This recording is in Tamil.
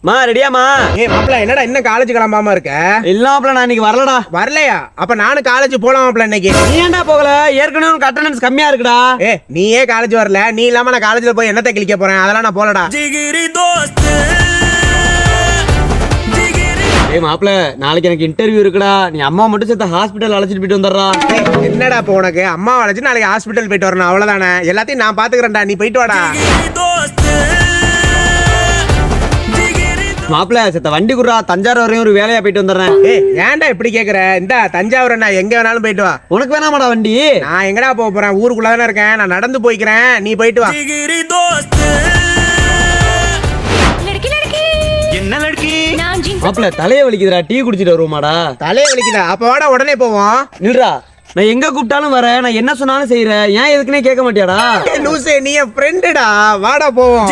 மா ரெடியாமா? ஏய் மாப்ள என்னடா இன்னும் காலேஜ் கிளம்பாம இருக்க? இல்ல மாப்ள நான் இன்னைக்கு வரலடா. வரலையா? அப்ப நானும் காலேஜ் போலாம் மாப்ள இன்னைக்கு. நீ ஏன்டா போகல? ஏற்கனவே உனக்கு அட்டெண்டன்ஸ் கம்மியா இருக்குடா. நீயே காலேஜ் வரல, நீ இல்லாம நான் காலேஜ்ல போய் என்னத்தை கிளிக்க போறேன்? அதெல்லாம் நான் போலடா. ஏய் மாப்ள நாளைக்கு எனக்கு இன்டர்வியூ இருக்குடா. நீ அம்மா மட்டும் சேர்த்து ஹாஸ்பிட்டல் அழைச்சிட்டு போயிட்டு வந்துடுறா. என்னடா இப்போ உனக்கு அம்மா அழைச்சு நாளைக்கு ஹாஸ்பிட்டல் போயிட்டு வரணும் அவ்வளவுதானே? எல்லாத்தையும் நான் பாத்துக்கிறேன்டா, நீ போயிட்டு வாடா. மாப்ள சேர்த்த வண்டி குடுறா, தஞ்சாவூர் வரையும் ஒரு வேலையா போயிட்டு வந்துடுறேன். ஏன்டா இப்படி கேக்குற? இந்த தஞ்சாவூர் நான் எங்க வேணாலும் போயிட்டு வா. உனக்கு வேணாமாடா வண்டி? நான் எங்கடா போக போறேன்? ஊருக்குள்ளதானே இருக்கேன், நான் நடந்து போய்க்கிறேன், நீ போயிட்டு வா. என்ன லட்கி? மாப்ள தலைய வலிக்குதுடா, டீ குடிச்சிட்டு வருவோமாடா? தலையை வலிக்குதா? அப்ப வாடா உடனே போவோம். நில்றா, நான் எங்க கூப்பிட்டாலும் வரேன், நான் என்ன சொன்னாலும் செய்யறேன், ஏன் எதுக்குன்னே கேட்க மாட்டியாடா? லூசே, நீ என் ஃப்ரெண்டுடா, வாடா போவோம்.